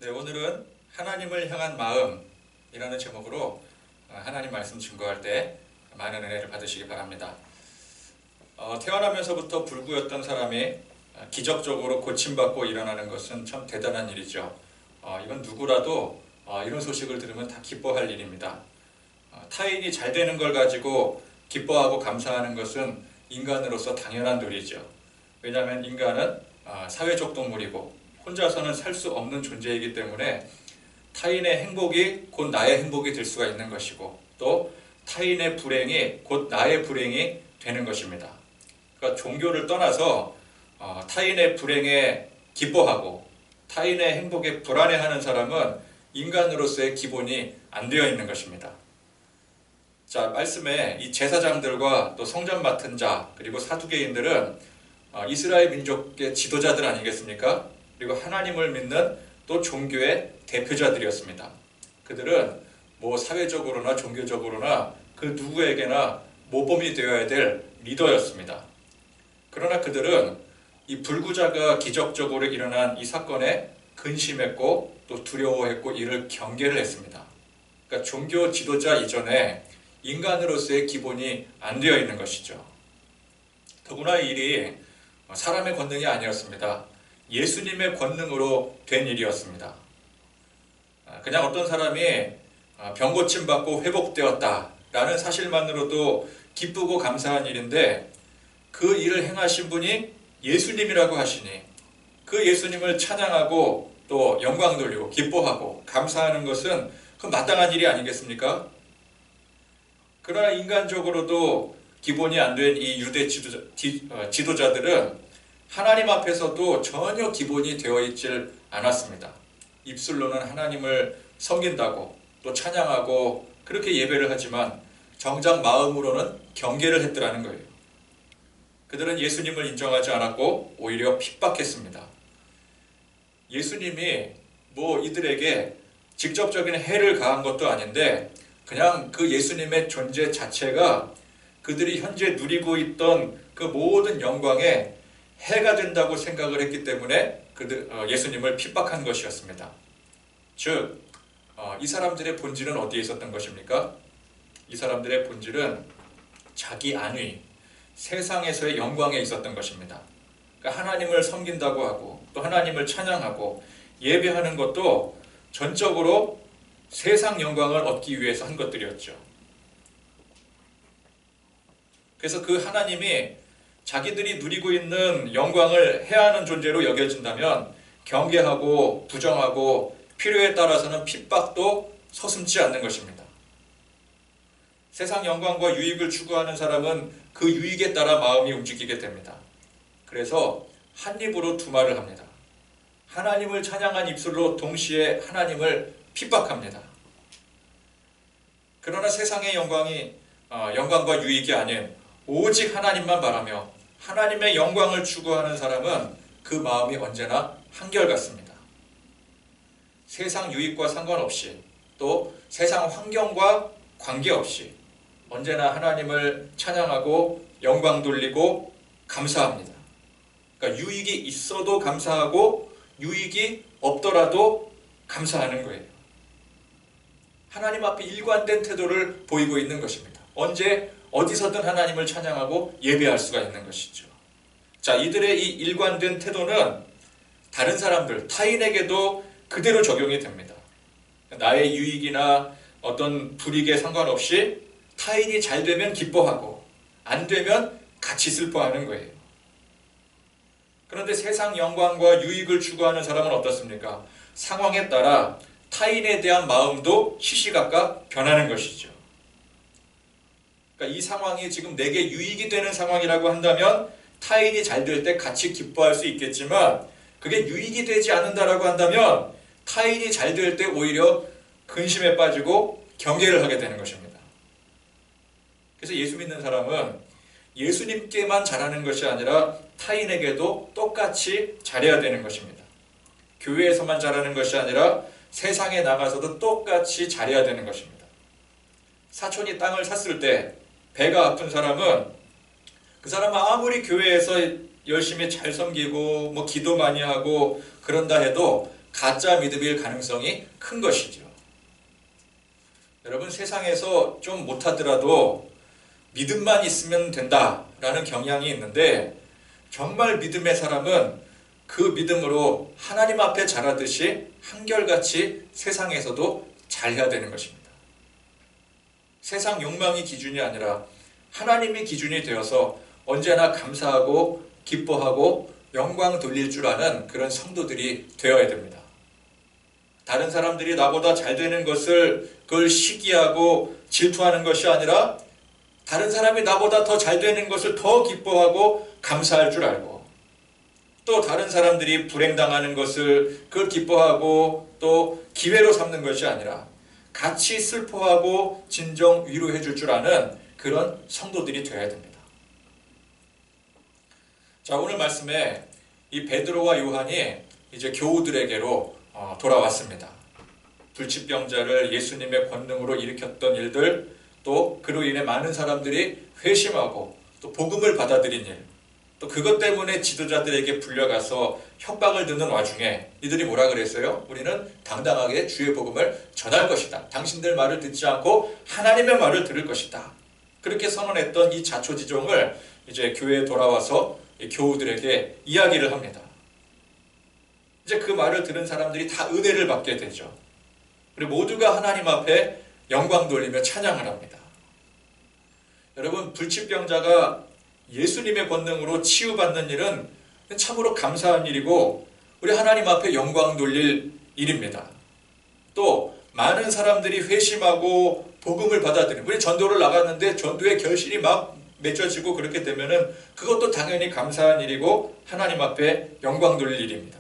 네, 오늘은 하나님을 향한 마음이라는 제목으로 하나님 말씀 증거할 때 많은 은혜를 받으시기 바랍니다. 태어나면서부터 불구였던 사람이 기적적으로 고침받고 일어나는 것은 참 대단한 일이죠. 이건 누구라도 이런 소식을 들으면 다 기뻐할 일입니다. 타인이 잘 되는 걸 가지고 기뻐하고 감사하는 것은 인간으로서 당연한 도리죠. 왜냐하면 인간은 사회적 동물이고 혼자서는 살 수 없는 존재이기 때문에 타인의 행복이 곧 나의 행복이 될 수가 있는 것이고 또 타인의 불행이 곧 나의 불행이 되는 것입니다. 그러니까 종교를 떠나서 타인의 불행에 기뻐하고 타인의 행복에 불안해하는 사람은 인간으로서의 기본이 안 되어 있는 것입니다. 자, 말씀에 이 제사장들과 또 성전 맡은 자 그리고 사두개인들은 이스라엘 민족의 지도자들 아니겠습니까? 그리고 하나님을 믿는 또 종교의 대표자들이었습니다. 그들은 사회적으로나 종교적으로나 그 누구에게나 모범이 되어야 될 리더였습니다. 그러나 그들은 이 불구자가 기적적으로 일어난 이 사건에 근심했고 또 두려워했고 이를 경계를 했습니다. 그러니까 종교 지도자 이전에 인간으로서의 기본이 안 되어 있는 것이죠. 더구나 이 일이 사람의 권능이 아니었습니다. 예수님의 권능으로 된 일이었습니다. 그냥 어떤 사람이 병 고침받고 회복되었다라는 사실만으로도 기쁘고 감사한 일인데 그 일을 행하신 분이 예수님이라고 하시니 그 예수님을 찬양하고 또 영광 돌리고 기뻐하고 감사하는 것은 그 마땅한 일이 아니겠습니까? 그러나 인간적으로도 기본이 안 된 이 유대 지도자들은 하나님 앞에서도 전혀 기본이 되어 있질 않았습니다. 입술로는 하나님을 섬긴다고 또 찬양하고 그렇게 예배를 하지만 정작 마음으로는 경계를 했더라는 거예요. 그들은 예수님을 인정하지 않았고 오히려 핍박했습니다. 예수님이 이들에게 직접적인 해를 가한 것도 아닌데 그냥 그 예수님의 존재 자체가 그들이 현재 누리고 있던 그 모든 영광에 해가 된다고 생각을 했기 때문에 예수님을 핍박한 것이었습니다. 즉, 이 사람들의 본질은 어디에 있었던 것입니까? 이 사람들의 본질은 자기 안위, 세상에서의 영광에 있었던 것입니다. 그러니까 하나님을 섬긴다고 하고 또 하나님을 찬양하고 예배하는 것도 전적으로 세상 영광을 얻기 위해서 한 것들이었죠. 그래서 그 하나님이 자기들이 누리고 있는 영광을 해하는 존재로 여겨진다면 경계하고 부정하고 필요에 따라서는 핍박도 서슴지 않는 것입니다. 세상 영광과 유익을 추구하는 사람은 그 유익에 따라 마음이 움직이게 됩니다. 그래서 한 입으로 두 말을 합니다. 하나님을 찬양한 입술로 동시에 하나님을 핍박합니다. 그러나 세상의 영광과 유익이 아닌 오직 하나님만 바라며 하나님의 영광을 추구하는 사람은 그 마음이 언제나 한결같습니다. 세상 유익과 상관없이 또 세상 환경과 관계없이 언제나 하나님을 찬양하고 영광 돌리고 감사합니다. 그러니까 유익이 있어도 감사하고 유익이 없더라도 감사하는 거예요. 하나님 앞에 일관된 태도를 보이고 있는 것입니다. 언제 어디서든 하나님을 찬양하고 예배할 수가 있는 것이죠. 자, 이들의 이 일관된 태도는 다른 사람들, 타인에게도 그대로 적용이 됩니다. 나의 유익이나 어떤 불이익에 상관없이 타인이 잘 되면 기뻐하고 안 되면 같이 슬퍼하는 거예요. 그런데 세상 영광과 유익을 추구하는 사람은 어떻습니까? 상황에 따라 타인에 대한 마음도 시시각각 변하는 것이죠. 그러니까 이 상황이 지금 내게 유익이 되는 상황이라고 한다면 타인이 잘 될 때 같이 기뻐할 수 있겠지만 그게 유익이 되지 않는다라고 한다면 타인이 잘 될 때 오히려 근심에 빠지고 경계를 하게 되는 것입니다. 그래서 예수 믿는 사람은 예수님께만 잘하는 것이 아니라 타인에게도 똑같이 잘해야 되는 것입니다. 교회에서만 잘하는 것이 아니라 세상에 나가서도 똑같이 잘해야 되는 것입니다. 사촌이 땅을 샀을 때 배가 아픈 사람은 그 사람은 아무리 교회에서 열심히 잘 섬기고 기도 많이 하고 그런다 해도 가짜 믿음일 가능성이 큰 것이죠. 여러분, 세상에서 좀 못하더라도 믿음만 있으면 된다라는 경향이 있는데, 정말 믿음의 사람은 그 믿음으로 하나님 앞에 자라듯이 한결같이 세상에서도 잘해야 되는 것입니다. 세상 욕망이 기준이 아니라 하나님이 기준이 되어서 언제나 감사하고 기뻐하고 영광 돌릴 줄 아는 그런 성도들이 되어야 됩니다. 다른 사람들이 나보다 잘 되는 것을 그걸 시기하고 질투하는 것이 아니라 다른 사람이 나보다 더 잘 되는 것을 더 기뻐하고 감사할 줄 알고, 또 다른 사람들이 불행당하는 것을 그걸 기뻐하고 또 기회로 삼는 것이 아니라 같이 슬퍼하고 진정 위로해 줄 줄 아는 그런 성도들이 되어야 됩니다. 자, 오늘 말씀에 이 베드로와 요한이 이제 교우들에게로 돌아왔습니다. 불치병자를 예수님의 권능으로 일으켰던 일들, 또 그로 인해 많은 사람들이 회심하고 또 복음을 받아들인 일, 또 그것 때문에 지도자들에게 불려가서 협박을 듣는 와중에 이들이 뭐라 그랬어요? 우리는 당당하게 주의 복음을 전할 것이다. 당신들 말을 듣지 않고 하나님의 말을 들을 것이다. 그렇게 선언했던 이 자초지종을 이제 교회에 돌아와서 교우들에게 이야기를 합니다. 이제 그 말을 들은 사람들이 다 은혜를 받게 되죠. 그리고 모두가 하나님 앞에 영광 돌리며 찬양을 합니다. 여러분, 불치병자가 예수님의 권능으로 치유받는 일은 참으로 감사한 일이고 우리 하나님 앞에 영광 돌릴 일입니다. 또 많은 사람들이 회심하고 복음을 받아들이는, 우리 전도를 나갔는데 전도의 결실이 막 맺혀지고 그렇게 되면은 그것도 당연히 감사한 일이고 하나님 앞에 영광 돌릴 일입니다.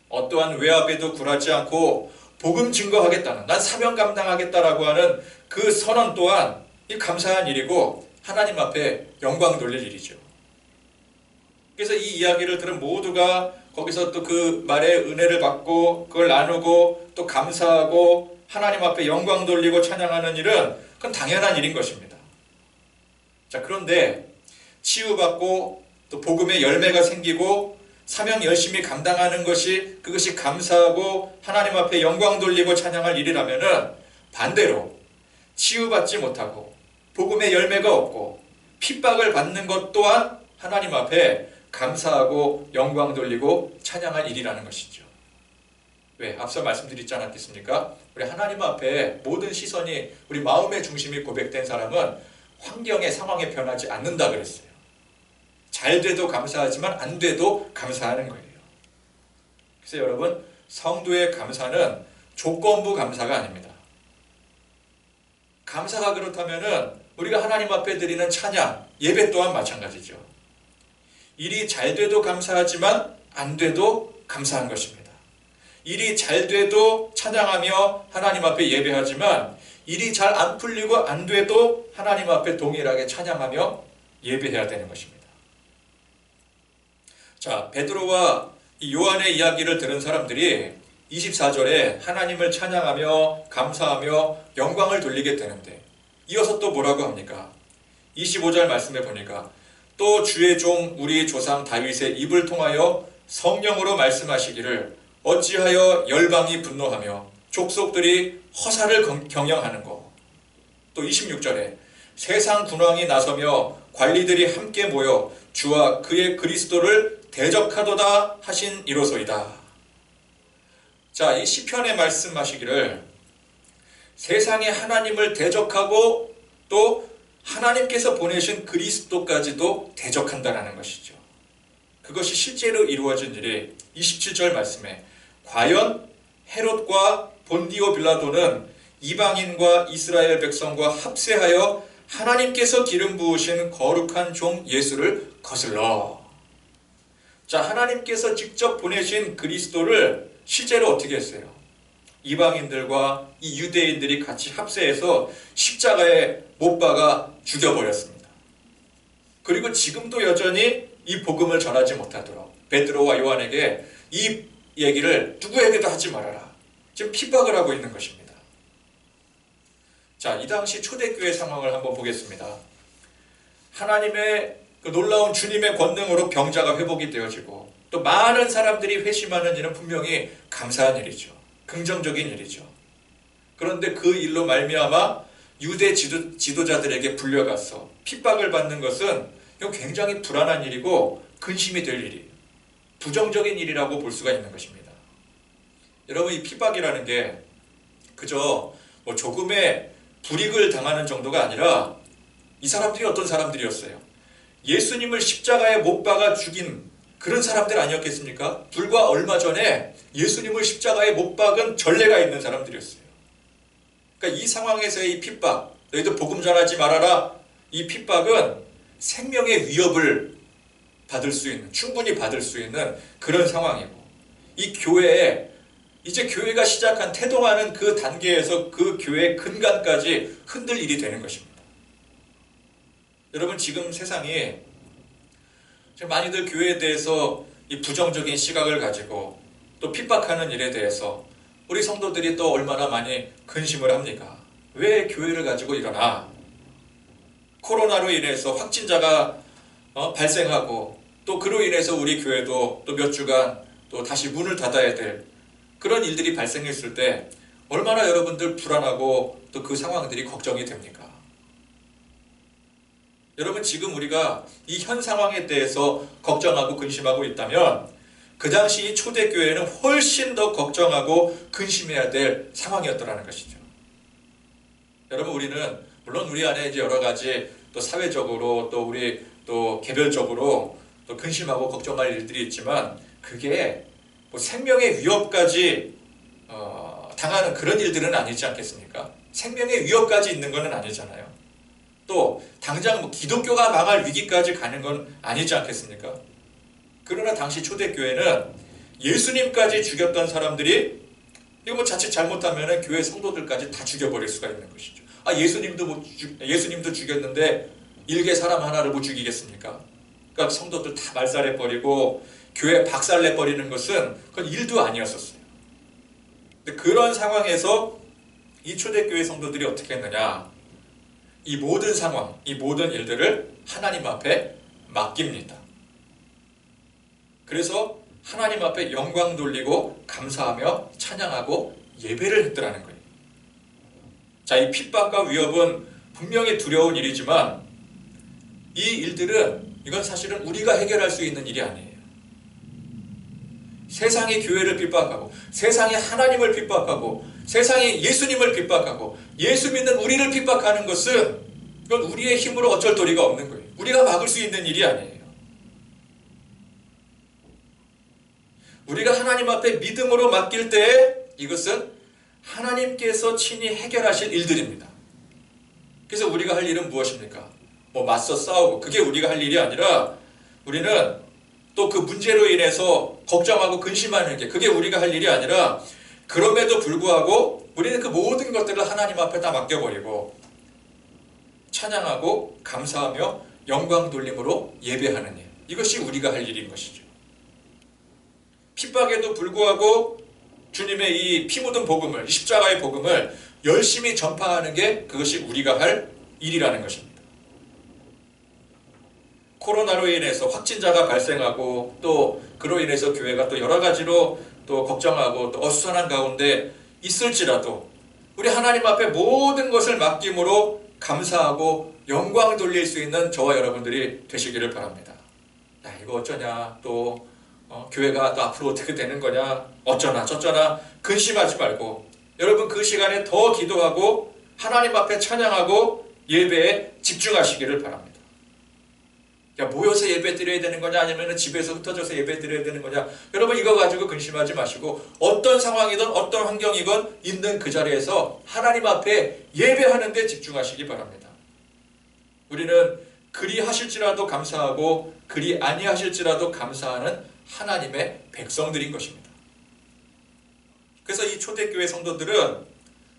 어떠한 외압에도 굴하지 않고 복음 증거하겠다는, 난 사명 감당하겠다라고 하는 그 선언 또한 이 감사한 일이고 하나님 앞에 영광 돌릴 일이죠. 그래서 이 이야기를 들은 모두가 거기서 또 그 말에 은혜를 받고 그걸 나누고 또 감사하고 하나님 앞에 영광 돌리고 찬양하는 일은 그건 당연한 일인 것입니다. 자, 그런데 치유받고 또 복음의 열매가 생기고 사명 열심히 감당하는 것이, 그것이 감사하고 하나님 앞에 영광 돌리고 찬양할 일이라면은 반대로 치유받지 못하고 복음의 열매가 없고 핍박을 받는 것 또한 하나님 앞에 감사하고 영광 돌리고 찬양할 일이라는 것이죠. 왜? 앞서 말씀드리지 않았겠습니까? 우리 하나님 앞에 모든 시선이, 우리 마음의 중심이 고백된 사람은 환경의 상황에 변하지 않는다 그랬어요. 잘 돼도 감사하지만 안 돼도 감사하는 거예요. 그래서 여러분, 성도의 감사는 조건부 감사가 아닙니다. 감사가 그렇다면은 우리가 하나님 앞에 드리는 찬양, 예배 또한 마찬가지죠. 일이 잘 돼도 감사하지만 안 돼도 감사한 것입니다. 일이 잘 돼도 찬양하며 하나님 앞에 예배하지만 일이 잘 안 풀리고 안 돼도 하나님 앞에 동일하게 찬양하며 예배해야 되는 것입니다. 자, 베드로와 이 요한의 이야기를 들은 사람들이 24절에 하나님을 찬양하며 감사하며 영광을 돌리게 되는데, 이어서 또 뭐라고 합니까? 25절 말씀에 보니까 또 주의 종 우리 조상 다윗의 입을 통하여 성령으로 말씀하시기를 어찌하여 열방이 분노하며 족속들이 허사를 경영하는고. 또 26절에 세상 군왕이 나서며 관리들이 함께 모여 주와 그의 그리스도를 대적하도다 하신 이로소이다. 자, 이 시편에 말씀하시기를 세상에 하나님을 대적하고 또 하나님께서 보내신 그리스도까지도 대적한다는 것이죠. 그것이 실제로 이루어진 일이 27절 말씀에 과연 헤롯과 본디오 빌라도는 이방인과 이스라엘 백성과 합세하여 하나님께서 기름 부으신 거룩한 종 예수를 거슬러. 자, 하나님께서 직접 보내신 그리스도를 실제로 어떻게 했어요? 이방인들과 이 유대인들이 같이 합세해서 십자가에 못 박아 죽여버렸습니다. 그리고 지금도 여전히 이 복음을 전하지 못하도록 베드로와 요한에게 이 얘기를 누구에게도 하지 말아라, 지금 핍박을 하고 있는 것입니다. 자, 이 당시 초대교회 상황을 한번 보겠습니다. 하나님의 그 놀라운 주님의 권능으로 병자가 회복이 되어지고 또 많은 사람들이 회심하는 일은 분명히 감사한 일이죠. 긍정적인 일이죠. 그런데 그 일로 말미암아 유대 지도자들에게 불려가서 핍박을 받는 것은 이건 굉장히 불안한 일이고 근심이 될 일이에요. 부정적인 일이라고 볼 수가 있는 것입니다. 여러분, 이 핍박이라는 게 그저 뭐 조금의 불이익을 당하는 정도가 아니라 이 사람들이 어떤 사람들이었어요? 예수님을 십자가에 못 박아 죽인 그런 사람들 아니었겠습니까? 불과 얼마 전에 예수님을 십자가에 못 박은 전례가 있는 사람들이었어요. 그러니까 이 상황에서의 이 핍박, 너희들 복음 전하지 말아라. 이 핍박은 생명의 위협을 받을 수 있는, 충분히 받을 수 있는 그런 상황이고, 이 교회에 이제 교회가 시작한 태동하는 그 단계에서 그 교회의 근간까지 흔들 일이 되는 것입니다. 여러분, 지금 세상이 많이들 교회에 대해서 이 부정적인 시각을 가지고 또 핍박하는 일에 대해서 우리 성도들이 또 얼마나 많이 근심을 합니까? 왜 교회를 가지고 일어나? 코로나로 인해서 확진자가 발생하고 또 그로 인해서 우리 교회도 또 몇 주간 또 다시 문을 닫아야 될 그런 일들이 발생했을 때 얼마나 여러분들 불안하고 또 그 상황들이 걱정이 됩니까? 여러분, 지금 우리가 이 현 상황에 대해서 걱정하고 근심하고 있다면 그 당시 초대교회는 훨씬 더 걱정하고 근심해야 될 상황이었더라는 것이죠. 여러분, 우리는 물론 우리 안에 이제 여러 가지 또 사회적으로 또 우리 또 개별적으로 또 근심하고 걱정할 일들이 있지만 그게 뭐 생명의 위협까지 당하는 그런 일들은 아니지 않겠습니까? 생명의 위협까지 있는 건 아니잖아요. 또 당장 뭐 기독교가 망할 위기까지 가는 건 아니지 않겠습니까? 그러나 당시 초대교회는 예수님까지 죽였던 사람들이 이거 뭐 자칫 잘못하면 교회 성도들까지 다 죽여버릴 수가 있는 것이죠. 예수님도 죽였는데 일개 사람 하나를 못 죽이겠습니까? 그러니까 성도들 다 말살해버리고 교회 박살내버리는 것은 그건 일도 아니었었어요. 근데 그런 상황에서 이 초대교회 성도들이 어떻게 했느냐? 이 모든 상황, 이 모든 일들을 하나님 앞에 맡깁니다. 그래서 하나님 앞에 영광 돌리고 감사하며 찬양하고 예배를 했더라는 거예요. 자, 이 핍박과 위협은 분명히 두려운 일이지만 이 일들은 이건 사실은 우리가 해결할 수 있는 일이 아니에요. 세상이 교회를 핍박하고 세상이 하나님을 핍박하고 세상이 예수님을 핍박하고 예수 믿는 우리를 핍박하는 것은 이건 우리의 힘으로 어쩔 도리가 없는 거예요. 우리가 막을 수 있는 일이 아니에요. 우리가 하나님 앞에 믿음으로 맡길 때 이것은 하나님께서 친히 해결하실 일들입니다. 그래서 우리가 할 일은 무엇입니까? 뭐 맞서 싸우고 그게 우리가 할 일이 아니라 우리는 또 그 문제로 인해서 걱정하고 근심하는 게 그게 우리가 할 일이 아니라 그럼에도 불구하고 우리는 그 모든 것들을 하나님 앞에 다 맡겨버리고 찬양하고 감사하며 영광 돌림으로 예배하는 일. 이것이 우리가 할 일인 것이죠. 핍박에도 불구하고 주님의 이 피 묻은 복음을, 십자가의 복음을 열심히 전파하는 게 그것이 우리가 할 일이라는 것입니다. 코로나로 인해서 확진자가 발생하고 또 그로 인해서 교회가 또 여러 가지로 또 걱정하고 또 어수선한 가운데 있을지라도 우리 하나님 앞에 모든 것을 맡김으로 감사하고 영광 돌릴 수 있는 저와 여러분들이 되시기를 바랍니다. 야, 이거 어쩌냐, 또 교회가 또 앞으로 어떻게 되는 거냐, 어쩌나 저쩌나 근심하지 말고 여러분 그 시간에 더 기도하고 하나님 앞에 찬양하고 예배에 집중하시기를 바랍니다. 야, 모여서 예배 드려야 되는 거냐 아니면 집에서 흩어져서 예배 드려야 되는 거냐, 여러분 이거 가지고 근심하지 마시고 어떤 상황이든 어떤 환경이건 있는 그 자리에서 하나님 앞에 예배하는 데 집중하시기 바랍니다. 우리는 그리 하실지라도 감사하고 그리 아니하실지라도 감사하는 하나님의 백성들인 것입니다. 그래서 이 초대교회 성도들은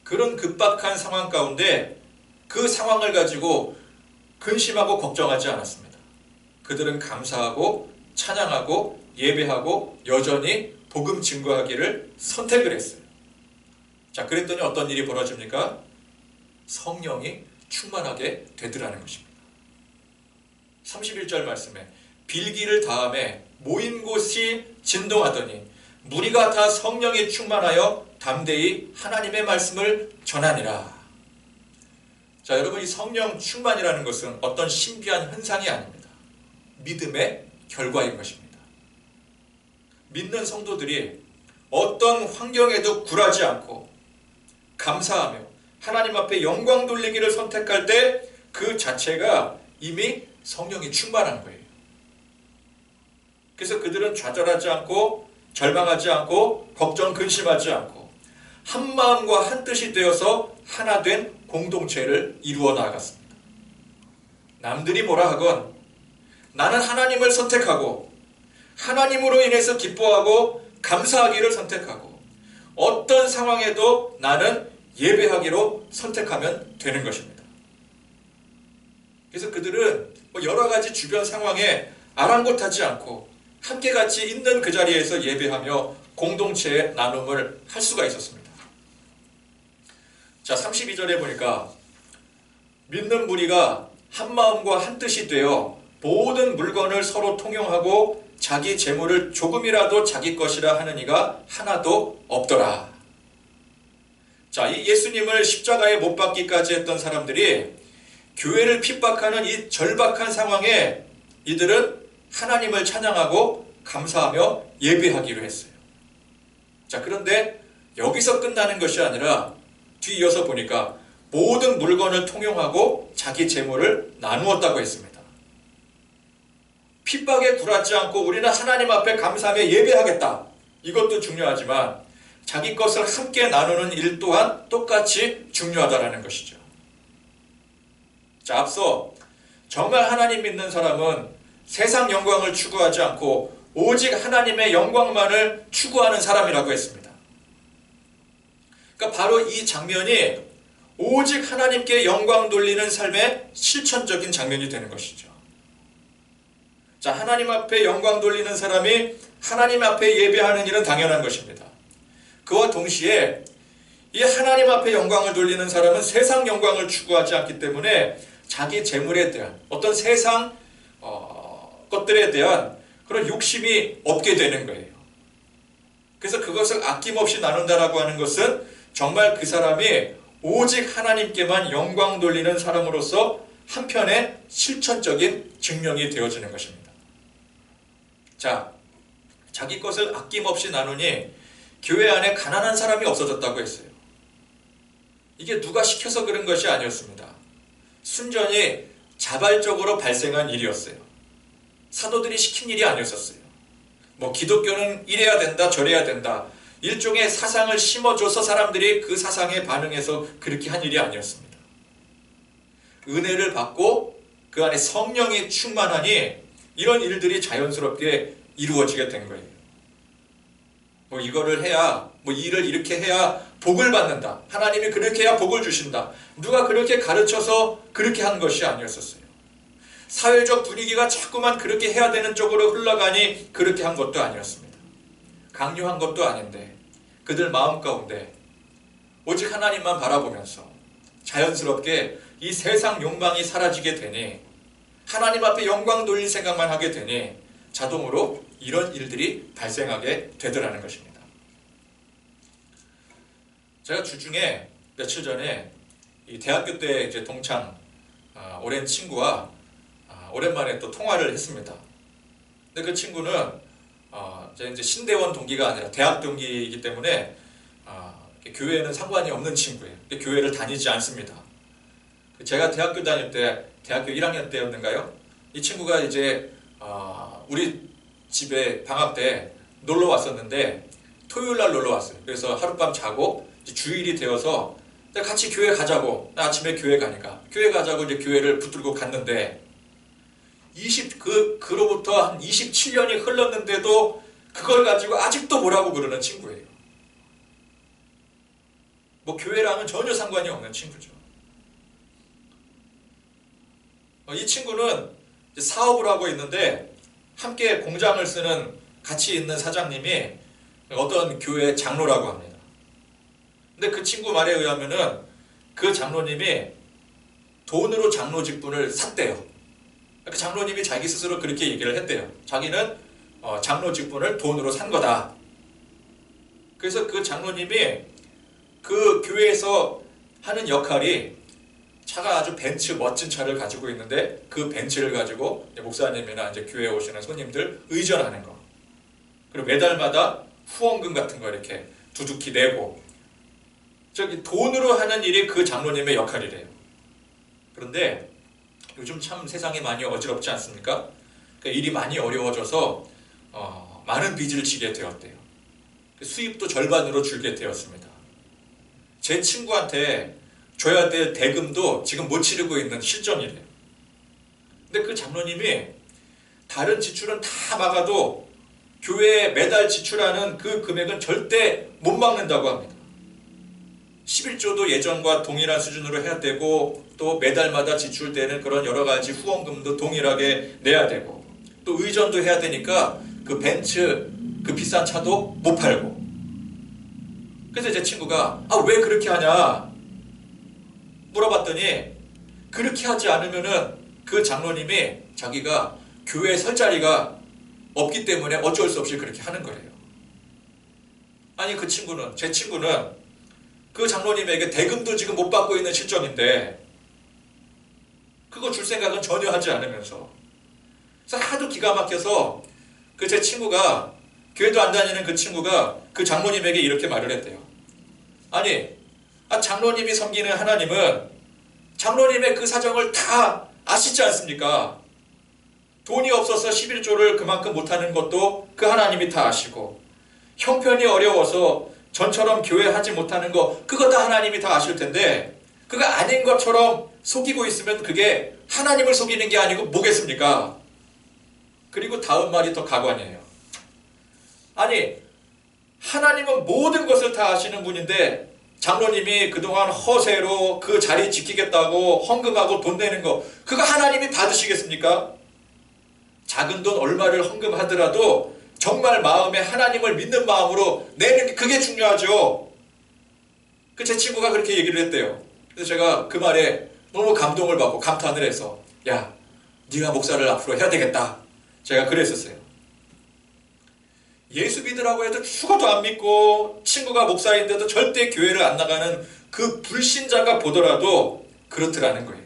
그런 급박한 상황 가운데 그 상황을 가지고 근심하고 걱정하지 않았습니다. 그들은 감사하고 찬양하고 예배하고 여전히 복음 증거하기를 선택을 했어요. 자, 그랬더니 어떤 일이 벌어집니까? 성령이 충만하게 되더라는 것입니다. 31절 말씀에 빌기를 다음에 모인 곳이 진동하더니 무리가 다 성령이 충만하여 담대히 하나님의 말씀을 전하니라. 자, 여러분, 이 성령 충만이라는 것은 어떤 신비한 현상이 아닙니다. 믿음의 결과인 것입니다. 믿는 성도들이 어떤 환경에도 굴하지 않고 감사하며 하나님 앞에 영광 돌리기를 선택할 때 그 자체가 이미 성령이 충만한 거예요. 그래서 그들은 좌절하지 않고 절망하지 않고 걱정 근심하지 않고 한 마음과 한 뜻이 되어서 하나 된 공동체를 이루어 나아갔습니다. 남들이 뭐라 하건 나는 하나님을 선택하고 하나님으로 인해서 기뻐하고 감사하기를 선택하고 어떤 상황에도 나는 예배하기로 선택하면 되는 것입니다. 그래서 그들은 여러 가지 주변 상황에 아랑곳하지 않고 함께 같이 있는 그 자리에서 예배하며 공동체의 나눔을 할 수가 있었습니다. 자, 32절에 보니까 믿는 무리가 한 마음과 한 뜻이 되어 모든 물건을 서로 통용하고 자기 재물을 조금이라도 자기 것이라 하는 이가 하나도 없더라. 자, 이 예수님을 십자가에 못 박기까지 했던 사람들이 교회를 핍박하는 이 절박한 상황에 이들은 하나님을 찬양하고 감사하며 예배하기로 했어요. 자, 그런데 여기서 끝나는 것이 아니라 뒤이어서 보니까 모든 물건을 통용하고 자기 재물을 나누었다고 했습니다. 핍박에 굴하지 않고 우리는 하나님 앞에 감사하며 예배하겠다. 이것도 중요하지만 자기 것을 함께 나누는 일 또한 똑같이 중요하다는 것이죠. 자, 앞서 정말 하나님 믿는 사람은 세상 영광을 추구하지 않고 오직 하나님의 영광만을 추구하는 사람이라고 했습니다. 그러니까 바로 이 장면이 오직 하나님께 영광 돌리는 삶의 실천적인 장면이 되는 것이죠. 자, 하나님 앞에 영광 돌리는 사람이 하나님 앞에 예배하는 일은 당연한 것입니다. 그와 동시에 이 하나님 앞에 영광을 돌리는 사람은 세상 영광을 추구하지 않기 때문에 자기 재물에 대한 어떤 세상 것들에 대한 그런 욕심이 없게 되는 거예요. 그래서 그것을 아낌없이 나눈다라고 하는 것은 정말 그 사람이 오직 하나님께만 영광 돌리는 사람으로서 한편의 실천적인 증명이 되어지는 것입니다. 자, 자기 것을 아낌없이 나누니 교회 안에 가난한 사람이 없어졌다고 했어요. 이게 누가 시켜서 그런 것이 아니었습니다. 순전히 자발적으로 발생한 일이었어요. 사도들이 시킨 일이 아니었었어요. 기독교는 이래야 된다 저래야 된다 일종의 사상을 심어줘서 사람들이 그 사상에 반응해서 그렇게 한 일이 아니었습니다. 은혜를 받고 그 안에 성령이 충만하니 이런 일들이 자연스럽게 이루어지게 된 거예요. 이거를 해야 이 일을 이렇게 해야 복을 받는다. 하나님이 그렇게 해야 복을 주신다. 누가 그렇게 가르쳐서 그렇게 한 것이 아니었었어요. 사회적 분위기가 자꾸만 그렇게 해야 되는 쪽으로 흘러가니 그렇게 한 것도 아니었습니다. 강요한 것도 아닌데 그들 마음 가운데 오직 하나님만 바라보면서 자연스럽게 이 세상 욕망이 사라지게 되니 하나님 앞에 영광 돌릴 생각만 하게 되니 자동으로 이런 일들이 발생하게 되더라는 것입니다. 제가 주중에 며칠 전에 이 대학교 때 이제 동창 오랜 친구와 오랜만에 또 통화를 했습니다. 근데 그 친구는 이제 신대원 동기가 아니라 대학 동기이기 때문에 교회에는 상관이 없는 친구예요. 교회를 다니지 않습니다. 제가 대학교 다닐 때 대학교 1학년 때였는가요? 이 친구가 이제 우리 집에 방학 때 놀러 왔었는데 토요일 날 놀러 왔어요. 그래서 하룻밤 자고 주일이 되어서 같이 교회 가자고, 아침에 교회 가니까 교회 가자고 이제 교회를 붙들고 갔는데 그로부터 한 27년이 흘렀는데도 그걸 가지고 아직도 뭐라고 그러는 친구예요. 교회랑은 전혀 상관이 없는 친구죠. 이 친구는 이제 사업을 하고 있는데 함께 공장을 쓰는 같이 있는 사장님이 어떤 교회 장로라고 합니다. 근데 그 친구 말에 의하면은 그 장로님이 돈으로 장로 직분을 샀대요. 그 장로님이 자기 스스로 그렇게 얘기를 했대요. 자기는 장로 직분을 돈으로 산 거다. 그래서 그 장로님이 그 교회에서 하는 역할이 차가 아주 벤츠 멋진 차를 가지고 있는데 그 벤츠를 가지고 목사님이나 이제 교회에 오시는 손님들 의전하는 거. 그리고 매달마다 후원금 같은 거 이렇게 두둑히 내고 저기 돈으로 하는 일이 그 장로님의 역할이래요. 그런데 요즘 참 세상이 많이 어지럽지 않습니까? 그러니까 일이 많이 어려워져서 많은 빚을 지게 되었대요. 수입도 절반으로 줄게 되었습니다. 제 친구한테 줘야 될 대금도 지금 못 치르고 있는 실정이래요. 근데 그 장로님이 다른 지출은 다 막아도 교회에 매달 지출하는 그 금액은 절대 못 막는다고 합니다. 11조도 예전과 동일한 수준으로 해야 되고 또 매달마다 지출되는 그런 여러 가지 후원금도 동일하게 내야 되고 또 의전도 해야 되니까 그 벤츠 그 비싼 차도 못 팔고. 그래서 제 친구가 왜 그렇게 하냐 물어봤더니 그렇게 하지 않으면은 그 장로님이 자기가 교회에 설 자리가 없기 때문에 어쩔 수 없이 그렇게 하는 거래요. 아니 제 친구는 그 장로님에게 대금도 지금 못 받고 있는 실정인데 그거 줄 생각은 전혀 하지 않으면서 그래서 하도 기가 막혀서 그 제 친구가 교회도 안 다니는 그 친구가 그 장로님에게 이렇게 말을 했대요. 아니 장로님이 섬기는 하나님은 장로님의 그 사정을 다 아시지 않습니까? 돈이 없어서 11조를 그만큼 못하는 것도 그 하나님이 다 아시고 형편이 어려워서 전처럼 교회 하지 못하는 거 그거 다 하나님이 다 아실 텐데 그거 아닌 것처럼 속이고 있으면 그게 하나님을 속이는 게 아니고 뭐겠습니까? 그리고 다음 말이 더 가관이에요. 아니 하나님은 모든 것을 다 아시는 분인데 장로님이 그동안 허세로 그 자리 지키겠다고 헌금하고 돈 내는 거 그거 하나님이 받으시겠습니까? 작은 돈 얼마를 헌금하더라도 정말 마음에 하나님을 믿는 마음으로 내는 게 그게 중요하죠. 제 친구가 그렇게 얘기를 했대요. 그래서 제가 그 말에 너무 감동을 받고 감탄을 해서 야, 네가 목사를 앞으로 해야 되겠다. 제가 그랬었어요. 예수 믿으라고 해도 죽어도 안 믿고 친구가 목사인데도 절대 교회를 안 나가는 그 불신자가 보더라도 그렇더라는 거예요.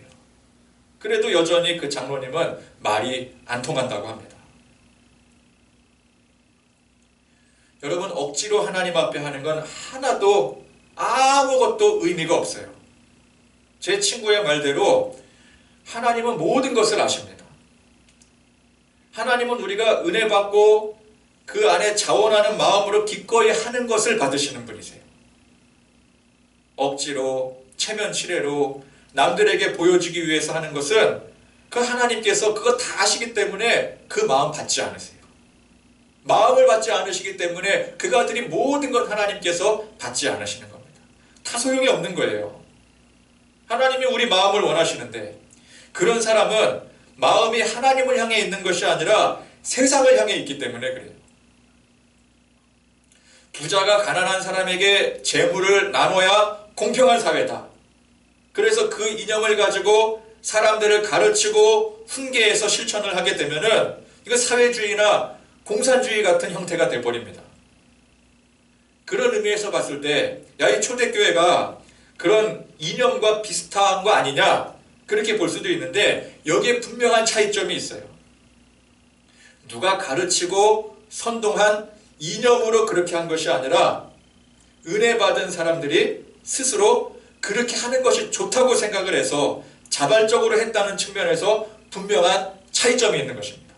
그래도 여전히 그 장로님은 말이 안 통한다고 합니다. 여러분 억지로 하나님 앞에 하는 건 하나도 아무것도 의미가 없어요. 제 친구의 말대로 하나님은 모든 것을 아십니다. 하나님은 우리가 은혜 받고 그 안에 자원하는 마음으로 기꺼이 하는 것을 받으시는 분이세요. 억지로 체면치레로 남들에게 보여주기 위해서 하는 것은 그 하나님께서 그거 다 아시기 때문에 그 마음 받지 않으세요. 마음을 받지 않으시기 때문에 그가들이 모든 것 하나님께서 받지 않으시는 겁니다. 다 소용이 없는 거예요. 하나님이 우리 마음을 원하시는데 그런 사람은 마음이 하나님을 향해 있는 것이 아니라 세상을 향해 있기 때문에 그래요. 부자가 가난한 사람에게 재물을 나눠야 공평한 사회다. 그래서 그 이념을 가지고 사람들을 가르치고 훈계해서 실천을 하게 되면은 이거 사회주의나 공산주의 같은 형태가 돼버립니다. 그런 의미에서 봤을 때 야, 이 초대교회가 그런 이념과 비슷한 거 아니냐 그렇게 볼 수도 있는데 여기에 분명한 차이점이 있어요. 누가 가르치고 선동한 이념으로 그렇게 한 것이 아니라 은혜 받은 사람들이 스스로 그렇게 하는 것이 좋다고 생각을 해서 자발적으로 했다는 측면에서 분명한 차이점이 있는 것입니다.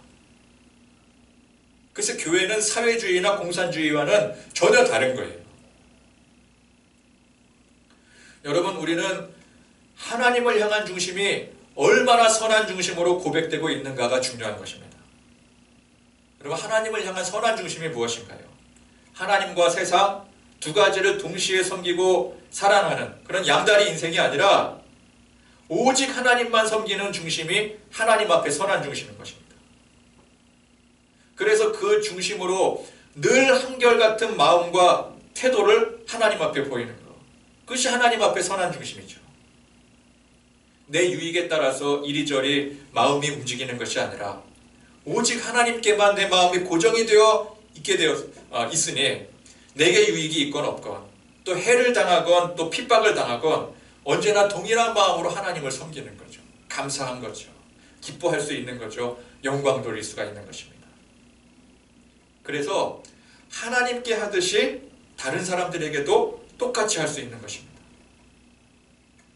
그래서 교회는 사회주의나 공산주의와는 전혀 다른 거예요. 여러분 우리는 하나님을 향한 중심이 얼마나 선한 중심으로 고백되고 있는가가 중요한 것입니다. 여러분 하나님을 향한 선한 중심이 무엇인가요? 하나님과 세상 두 가지를 동시에 섬기고 사랑하는 그런 양다리 인생이 아니라 오직 하나님만 섬기는 중심이 하나님 앞에 선한 중심인 것입니다. 그래서 그 중심으로 늘 한결같은 마음과 태도를 하나님 앞에 보이는 것. 그것이 하나님 앞에 선한 중심이죠. 내 유익에 따라서 이리저리 마음이 움직이는 것이 아니라 오직 하나님께만 내 마음이 고정이 되어 있게 있으니 내게 유익이 있건 없건 또 해를 당하건 또 핍박을 당하건 언제나 동일한 마음으로 하나님을 섬기는 거죠. 감사한 거죠. 기뻐할 수 있는 거죠. 영광 돌릴 수가 있는 것입니다. 그래서 하나님께 하듯이 다른 사람들에게도 똑같이 할 수 있는 것입니다.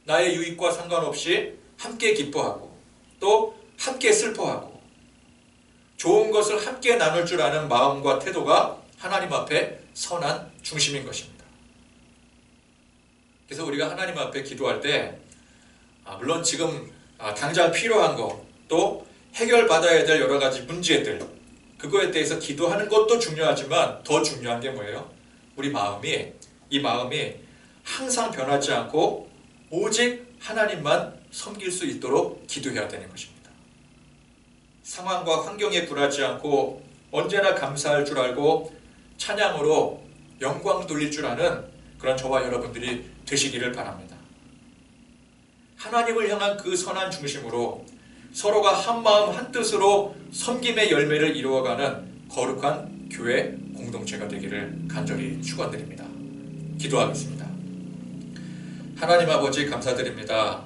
나의 유익과 상관없이 함께 기뻐하고 또 함께 슬퍼하고 좋은 것을 함께 나눌 줄 아는 마음과 태도가 하나님 앞에 선한 중심인 것입니다. 그래서 우리가 하나님 앞에 기도할 때 물론 지금 당장 필요한 것, 또 해결받아야 될 여러 가지 문제들, 그거에 대해서 기도하는 것도 중요하지만 더 중요한 게 뭐예요? 우리 이 마음이 항상 변하지 않고 오직 하나님만 섬길 수 있도록 기도해야 되는 것입니다. 상황과 환경에 굴하지 않고 언제나 감사할 줄 알고 찬양으로 영광 돌릴 줄 아는 그런 저와 여러분들이 되시기를 바랍니다. 하나님을 향한 그 선한 중심으로 서로가 한마음 한뜻으로 섬김의 열매를 이루어가는 거룩한 교회 공동체가 되기를 간절히 축원드립니다. 기도하겠습니다. 하나님 아버지 감사드립니다.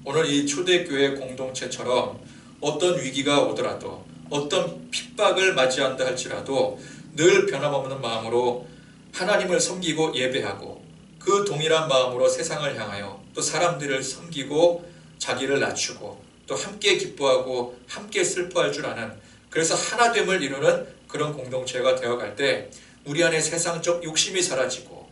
오늘 이 초대교회 공동체처럼 어떤 위기가 오더라도 어떤 핍박을 맞이한다 할지라도 늘 변함없는 마음으로 하나님을 섬기고 예배하고 그 동일한 마음으로 세상을 향하여 또 사람들을 섬기고 자기를 낮추고 또 함께 기뻐하고 함께 슬퍼할 줄 아는, 그래서 하나됨을 이루는 그런 공동체가 되어갈 때 우리 안에 세상적 욕심이 사라지고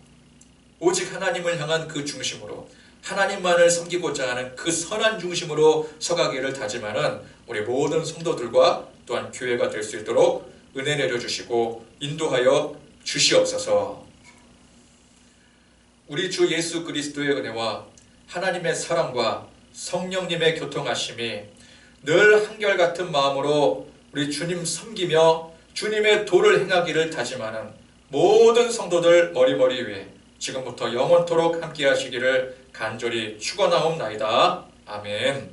오직 하나님을 향한 그 중심으로 하나님만을 섬기고자 하는 그 선한 중심으로 서가기를 다짐하는 우리 모든 성도들과 또한 교회가 될 수 있도록 은혜 내려주시고 인도하여 주시옵소서. 우리 주 예수 그리스도의 은혜와 하나님의 사랑과 성령님의 교통하심이 늘 한결같은 마음으로 우리 주님 섬기며 주님의 도를 행하기를 다짐하는 모든 성도들 머리머리 위에 지금부터 영원토록 함께 하시기를 간절히 축원하옵나이다. 아멘.